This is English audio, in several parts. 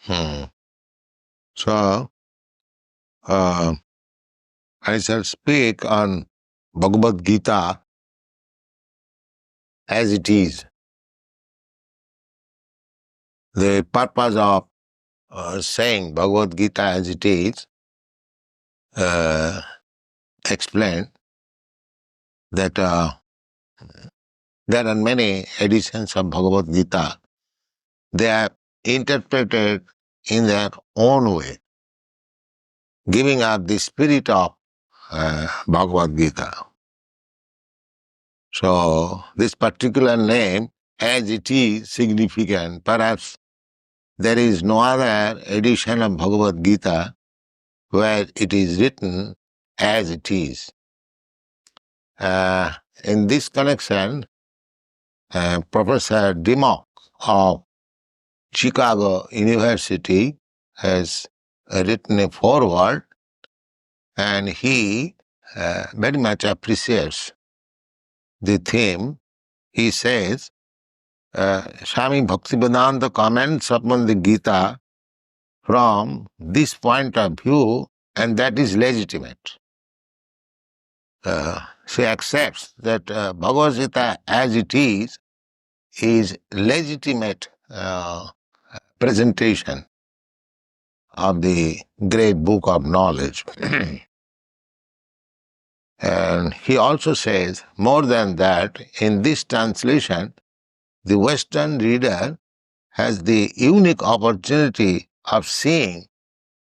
Hmm. So, I shall speak on Bhagavad-gītā as it is. The purpose of saying Bhagavad-gītā as it is explained that there are many editions of Bhagavad-gītā. They are interpreted in their own way, giving up the spirit of Bhagavad-gītā. So, this particular name, as it is, significant. Perhaps there is no other edition of Bhagavad-gītā where it is written as it is. In this connection, Professor Dimock of Chicago University has written a foreword, and he very much appreciates the theme. He says, Swami Bhaktivedanta comments upon the Gita from this point of view, and that is legitimate. She accepts that Bhagavad-gītā as it is legitimate presentation of the great book of knowledge. And he also says, more than that, in this translation, the Western reader has the unique opportunity of seeing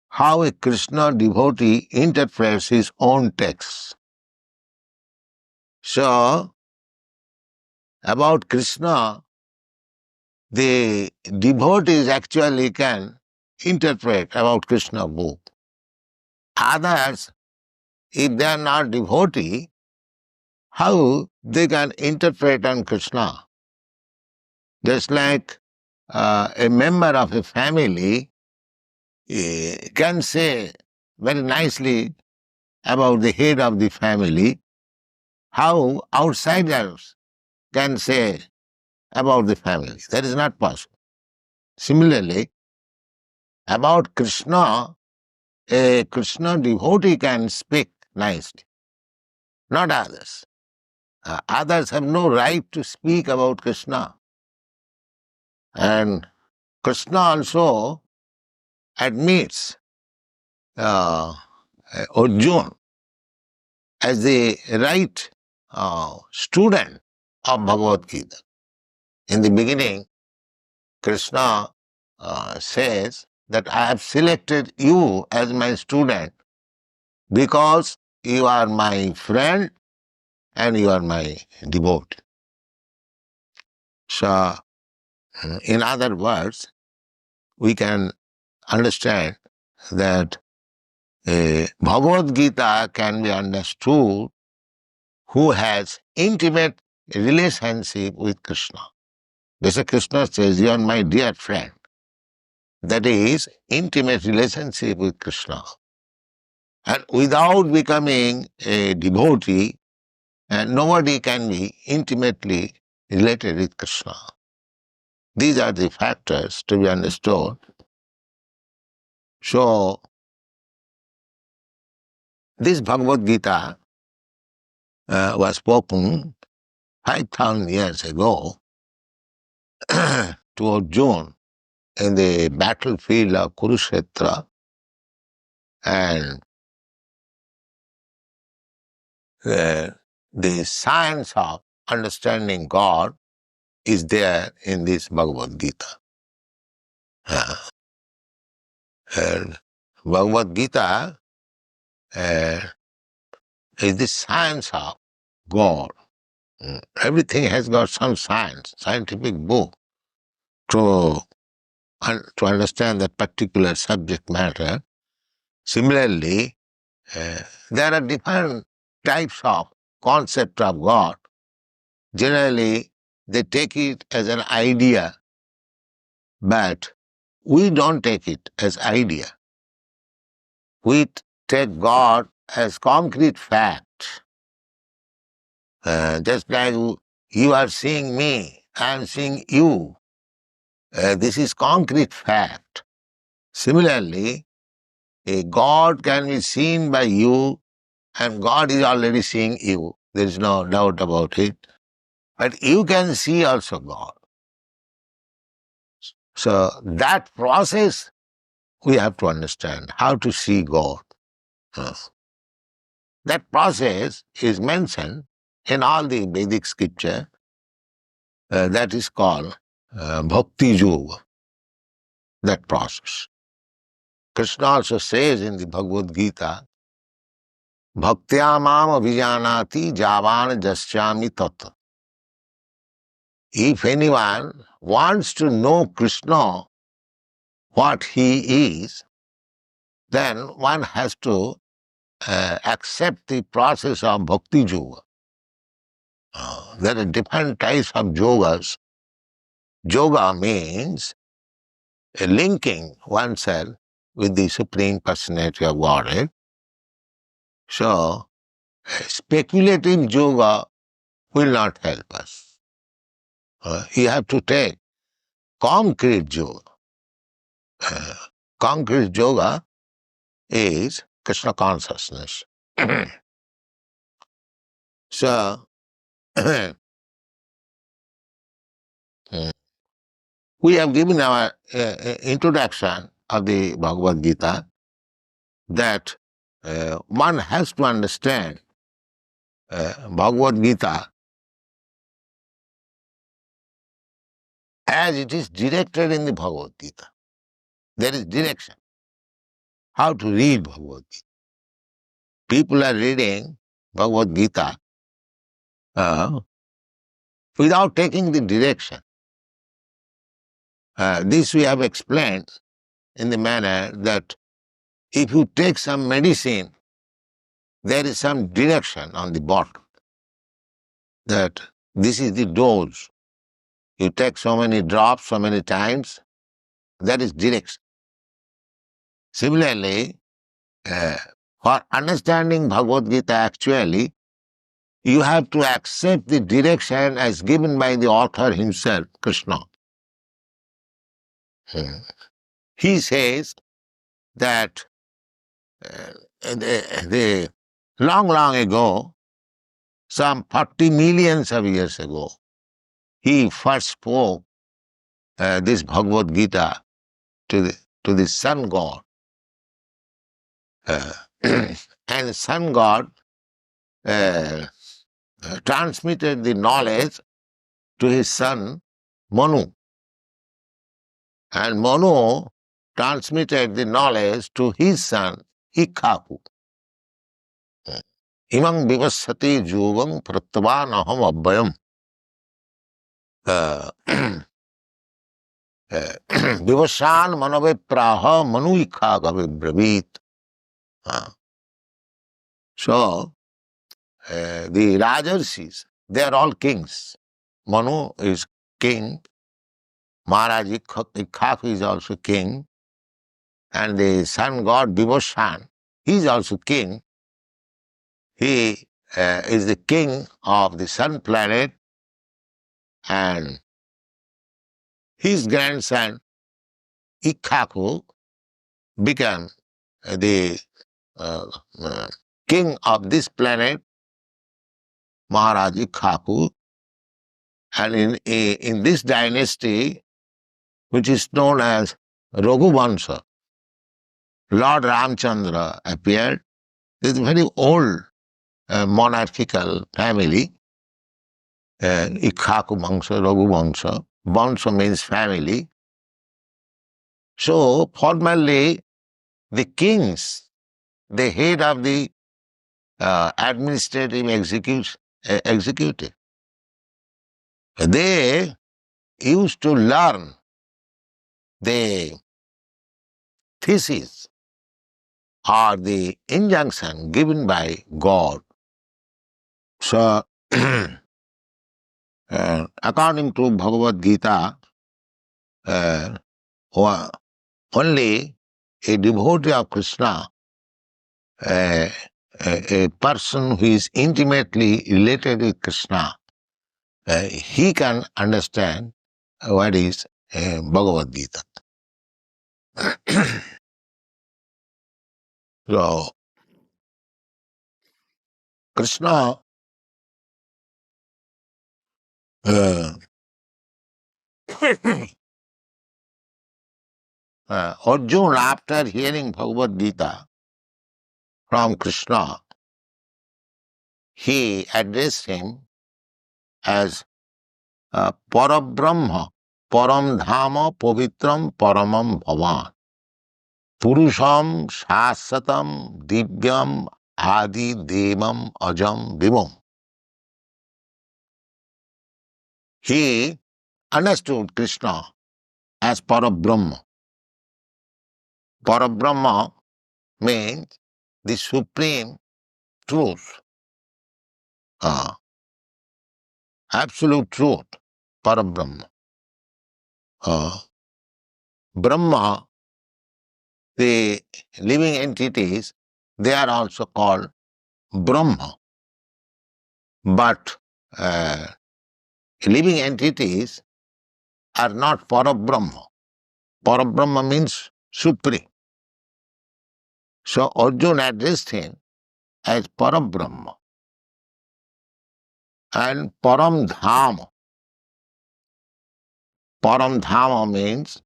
how a Krishna devotee interprets his own text. So, about Krishna, the devotees actually can interpret about Krishna book. Others, if they are not devotee, how they can interpret on Krishna? Just like a member of a family can say very nicely about the head of the family, how outsiders can say about the family. That is not possible. Similarly, about Krishna, a Krishna devotee can speak nicely, not others. Others have no right to speak about Krishna. And Krishna also admits Arjuna as the right student of Bhagavad-gītā. In the beginning, Krishna says that I have selected you as my student because you are my friend and you are my devotee. So, in other words, we can understand that Bhagavad-gītā can be understood who has intimate relationship with Krishna. Just Krishna says, you are my dear friend. That is intimate relationship with Krishna. And without becoming a devotee, nobody can be intimately related with Krishna. These are the factors to be understood. So, this Bhagavad-gītā was spoken 5,000 years ago to Arjuna in the battlefield of Kurukshetra, and the science of understanding God is there in this Bhagavad-gītā. And Bhagavad-gītā is the science of God. Everything has got some science, scientific book to understand that particular subject matter. Similarly, there are different types of concept of God. Generally, they take it as an idea, but we don't take it as idea. We take God as concrete fact. Just like you are seeing me, I am seeing you. This is concrete fact. Similarly, a God can be seen by you, and God is already seeing you. There is no doubt about it. But you can see also God. So that process we have to understand, how to see God. Uh, That process is mentioned in all the Vedic scripture. That is called Bhakti Yoga, that process. Krishna also says in the Bhagavad-gītā, Bhaktya mam abhijanati javan jasyami tat. If anyone wants to know Krishna, what he is, then one has to accept the process of Bhakti Yoga. There are different types of yogas. Yoga means linking oneself with the Supreme Personality of Godhead. So, speculative yoga will not help us. You have to take concrete yoga. Concrete yoga is Krishna consciousness. So, we have given our introduction of the Bhagavad Gita that one has to understand Bhagavad Gita as it is directed in the Bhagavad Gita. There is direction. How to read Bhagavad Gita. People are reading Bhagavad Gita without taking the direction. This we have explained in the manner that if you take some medicine, there is some direction on the bottle that this is the dose. You take so many drops, so many times, that is direction. Similarly, for understanding Bhagavad Gita actually, you have to accept the direction as given by the author himself, Krishna. He says that long ago, some 40 millions of years ago, he first spoke this Bhagavad Gita to the sun god. And sun god transmitted the knowledge to his son Manu. And Manu transmitted the knowledge to his son Ikhaku. Imam vivassati yogam prattavan aham abhayam. Vivassan manave praha manu Ikhaku brabit. So, the Rajarshis, they are all kings. Manu is king, Maharaj Ikhaku is also king, and the sun god Vivassan, he is also king. He is the king of the sun planet, and his grandson Ikhaku became the king of this planet, Maharaj Ikhaku. And in this dynasty, which is known as Raghuvansha, Lord Ramchandra appeared. This is a very old monarchical family, Ikhaku Vansha, Raghuvansha. Vansha means family. So, formally, the kings, the head of the administrative executive, they used to learn the thesis or the injunction given by God. So, according to Bhagavad Gita, only a devotee of Krishna, a person who is intimately related with Krishna, he can understand what is Bhagavad Gita. So, Krishna, Arjuna, after hearing Bhagavad Gita from Krishna, he addressed him as Parabrahma, Param Dhama, Pavitram, Paramam Bhavan, Purusham, Shasatam, Divyam, Adi, Devam, Ajam, Vivam. He understood Krishna as Parabrahma. Parabrahma means the supreme truth, absolute truth, Parabrahma. Brahma, the living entities, they are also called Brahma. But living entities are not Parabrahma. Parabrahma means supreme. So Arjuna addressed him as Parabrahma and Paramdhama. Paramdhama means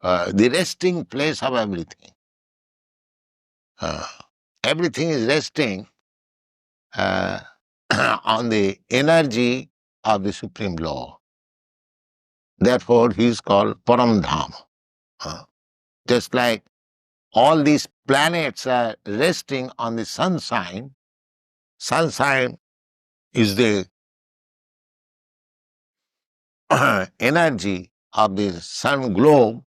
the resting place of everything. Everything is resting on the energy of the Supreme Law. Therefore, he is called Paramdhama. Just like all these planets are resting on the sun sign is the energy of the sun globe.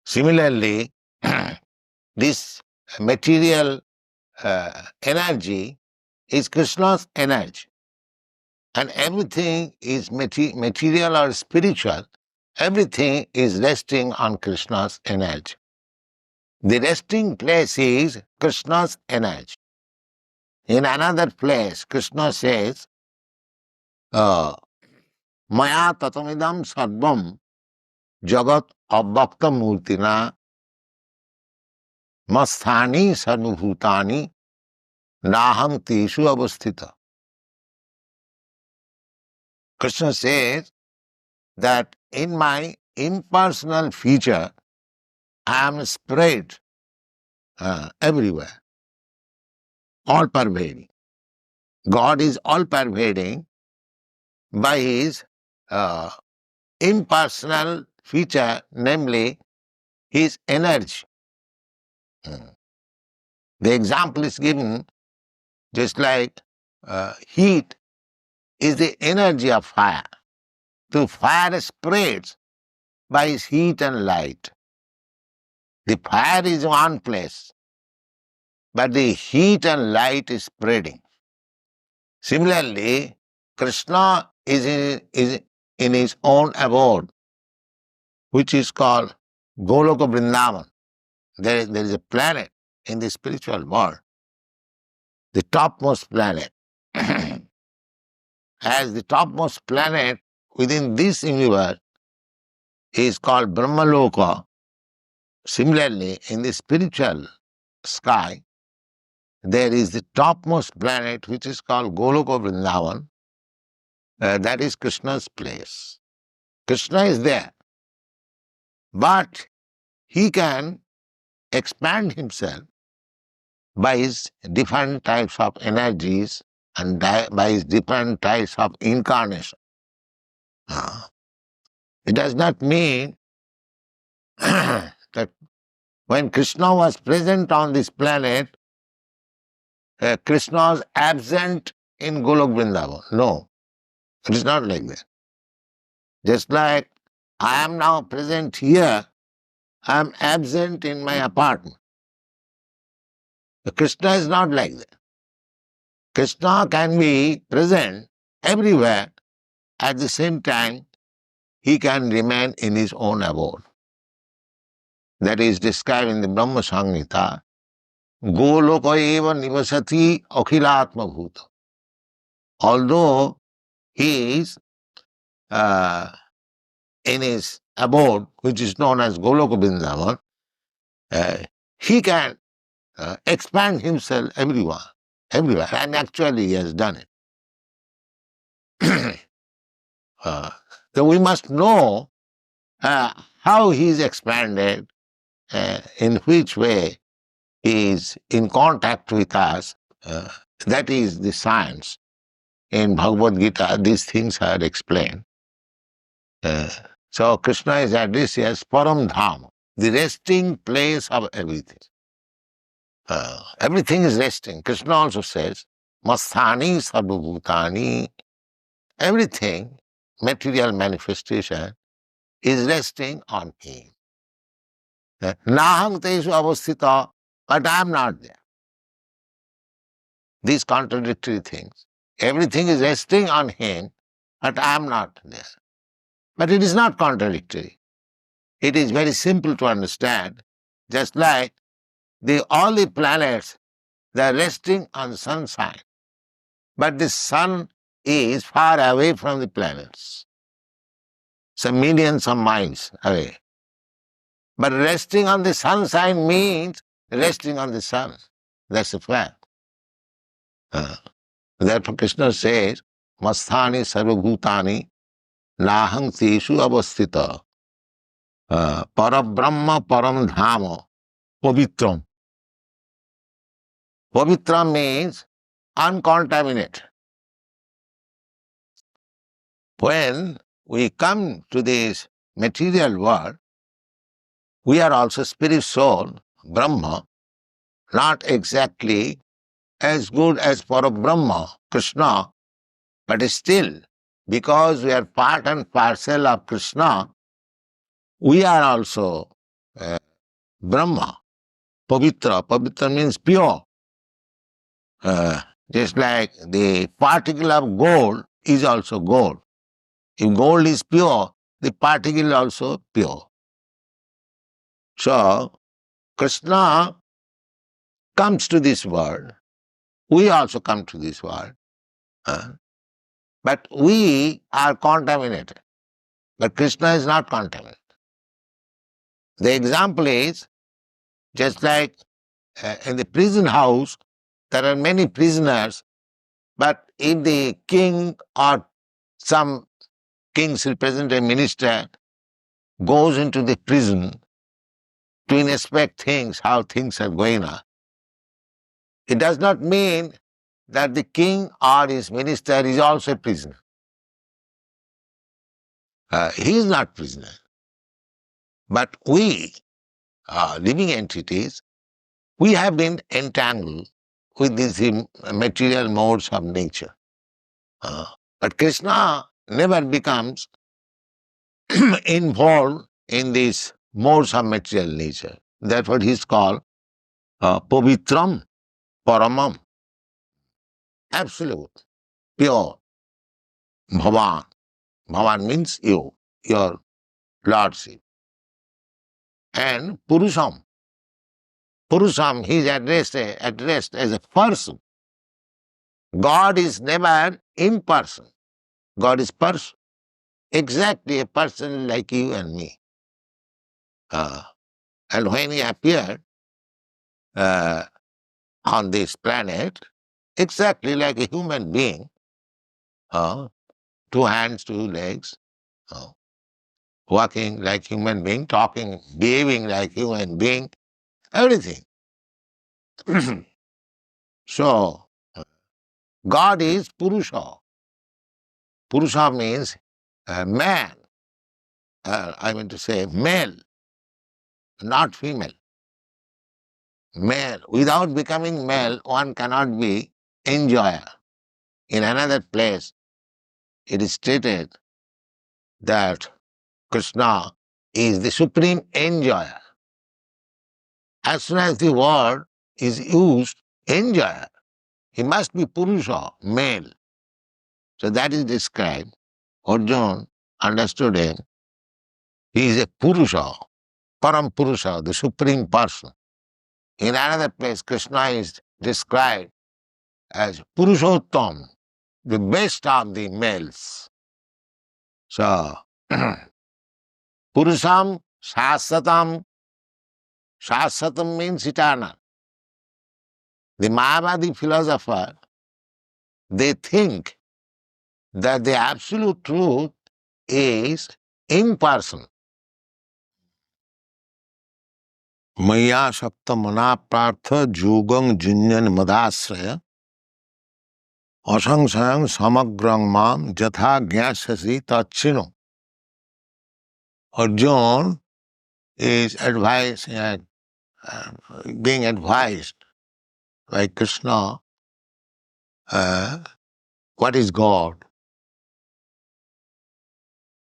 Similarly, this material energy is Krishna's energy. And everything is material or spiritual. Everything is resting on Krishna's energy. The resting place is Krishna's energy. In another place, Krishna says, Maya tatamidam sarvam jagat abbakta murtina masthani sarvabhutani naham teshu avasthita. Krishna says that in my impersonal feature, I am spread everywhere, all pervading. God is all pervading by his impersonal feature, namely his energy. The example is given just like heat is the energy of fire. So fire spreads by his heat and light. The fire is one place, but the heat and light is spreading. Similarly, Krishna is in his own abode, which is called Goloka Vrindavan. There is a planet in the spiritual world, the topmost planet. As the topmost planet within this universe is called Brahmaloka, similarly, in the spiritual sky, there is the topmost planet which is called Goloka Vrindavan. That is Krishna's place. Krishna is there, but he can expand himself by his different types of energies and by his different types of incarnation. It does not mean that when Krishna was present on this planet, Krishna was absent in Golok Vrindavan. No, it is not like that. Just like I am now present here, I am absent in my apartment. Krishna is not like that. Krishna can be present everywhere. At the same time, he can remain in his own abode. That is described in the Brahma Samhita. Goloka eva nivasati akhilatma bhuta. Although he is in his abode, which is known as Goloka Vrindavan, he can expand himself everywhere, and actually he has done it. So we must know how he is expanded, in which way he is in contact with us. That is the science. In Bhagavad-gītā, these things are explained. So Krishna is addressed as Param Dham, the resting place of everything. Everything is resting. Krishna also says, Masthani Sarvabhutani. Everything, material manifestation, is resting on him. Nahang tesu avasthita, but I am not there. These contradictory things. Everything is resting on him, but I am not there. But it is not contradictory. It is very simple to understand. Just like all the planets, they are resting on the sun side. But the sun is far away from the planets, some millions of miles away. But resting on the sun side means resting on the sun. That's the fact. Therefore Krishna says, Masthani sarvabhutani nahang teshu avasthita parabrahma param dhama pavitram. Pavitra means uncontaminated. When we come to this material world, we are also spirit soul, Brahma, not exactly as good as Parabrahma, Krishna, but still, because we are part and parcel of Krishna, we are also Brahma, Pavitra. Pavitra means pure. Just like the particle of gold is also gold. If gold is pure, the particle is also pure. So, Krishna comes to this world. We also come to this world. But we are contaminated. But Krishna is not contaminated. The example is, just like in the prison house, there are many prisoners, but if the king or some king's representative minister goes into the prison to inspect things, how things are going on, it does not mean that the king or his minister is also a prisoner. He is not prisoner. But we, living entities, we have been entangled with these material modes of nature. But Krishna never becomes involved in these modes of material nature. Therefore he is called Pavitram Paramam, absolute, pure, Bhavan. Bhavan means you, your lordship. And Purusham. Purusham, he is addressed as a person. God is never imperson. God is person. Exactly a person like you and me. And when he appeared on this planet, exactly like a human being, 2 hands, 2 legs, walking like human being, talking, behaving like human being, everything. So, God is Purusha. Purusha means man. I mean to say male, not female. Male. Without becoming male, one cannot be enjoyer. In another place, it is stated that Krishna is the supreme enjoyer. As soon as the word is used, enjoyer, he must be Purusha, male. So that is described. Arjuna understood him. He is a Purusha, Param Purusha, the supreme person. In another place, Krishna is described as Purushottam, the best of the males. So, Purusham Shasatam. Shasatam means eternal. The Mayavadi philosopher, they think that the absolute truth is impersonal. Maya Shakta Manaprartha Jugam Junyan Madasraya Asangsayang Samagrang Mam Jatha Gyasasi Tachino. Arjuna is being advised by Krishna, what is God?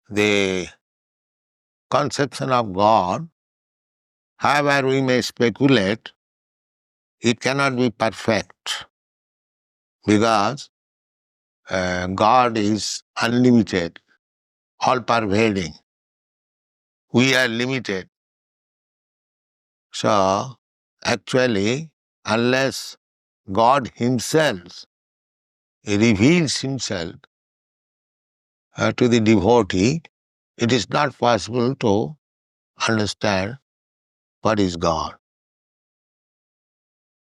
The conception of God, however we may speculate, it cannot be perfect because God is unlimited, all-pervading. We are limited. So, actually, unless God Himself reveals Himself to the devotee, it is not possible to understand what is God.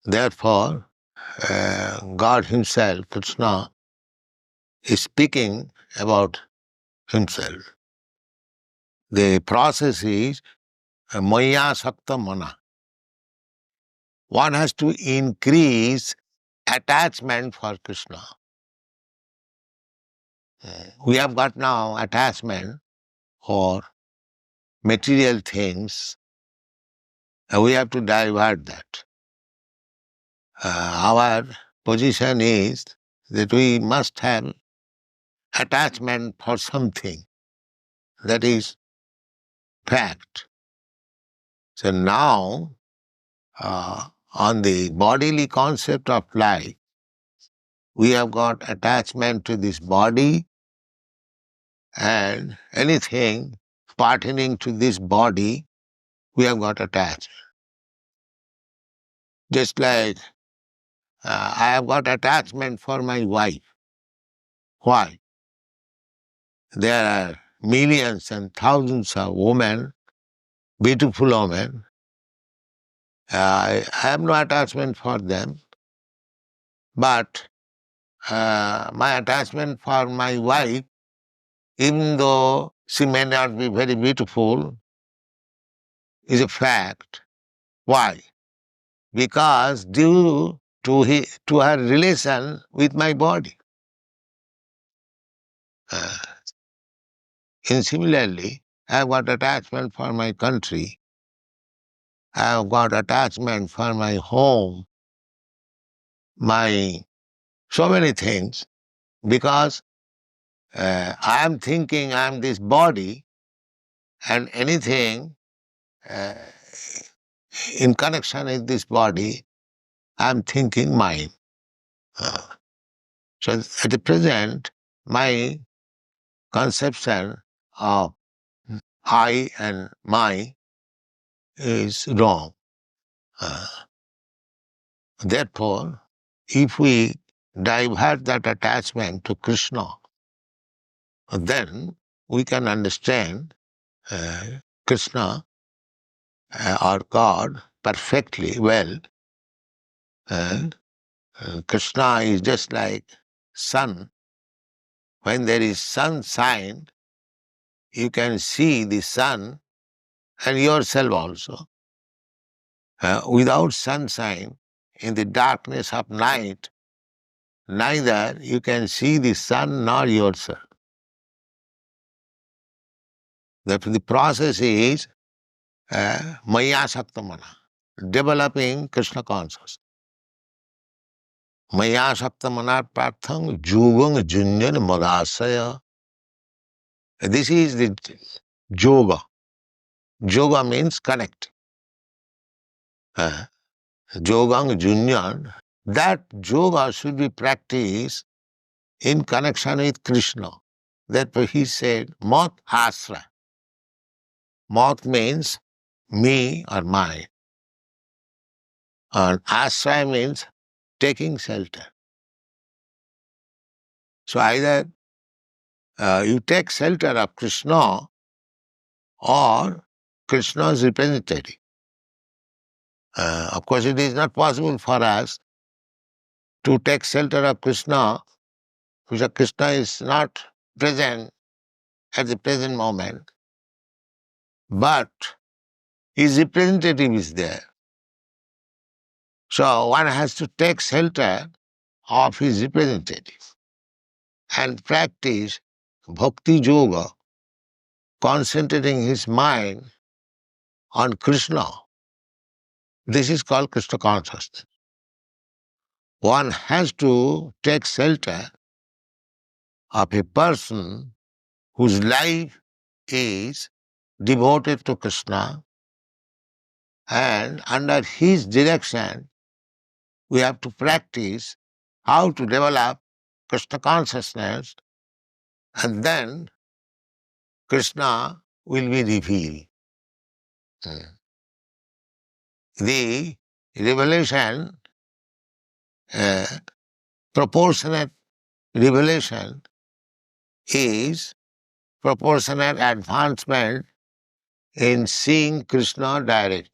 Therefore, God Himself, Krishna, is speaking about Himself. The process is Maya Sakta Mana. One has to increase attachment for Krishna. We have got now attachment for material things, and we have to divert that. Our position is that we must have attachment for something that is fact. So now, on the bodily concept of life, we have got attachment to this body, and anything pertaining to this body, we have got attached. Just like I have got attachment for my wife. Why? There are millions and thousands of women, beautiful women. I have no attachment for them, but my attachment for my wife, even though she may not be very beautiful, is a fact. Why? Because due to her relation with my body. And similarly, I have got attachment for my country. I have got attachment for my home, my so many things, because I am thinking I am this body, and anything in connection with this body, I am thinking mine. So at the present, my conception of I and my is wrong. Therefore, if we divert that attachment to Krishna, then we can understand Krishna or God perfectly well. Krishna is just like sun. When there is sunshine, you can see the sun and yourself also. Without sunshine, in the darkness of night, neither you can see the sun nor yourself. Therefore, the process is Maya Saktamana, developing Krishna consciousness. Maya Saktamana Pratham Jugam Junyan Madasaya. This is the yoga. Yoga means connect. Yogam Junyan. That yoga should be practiced in connection with Krishna. Therefore he said, Mat Asra. Mat means me or mine. And Asra means taking shelter. So either you take shelter of Krishna or Krishna's representative. Of course, it is not possible for us to take shelter of Krishna, because Krishna is not present at the present moment, but his representative is there. So one has to take shelter of his representative and practice bhakti yoga, concentrating his mind on Krishna. This is called Krishna consciousness. One has to take shelter of a person whose life is devoted to Krishna, and under his direction we have to practice how to develop Krishna consciousness, and then Krishna will be revealed. The revelation, proportionate revelation, is proportionate advancement in seeing Krishna direct.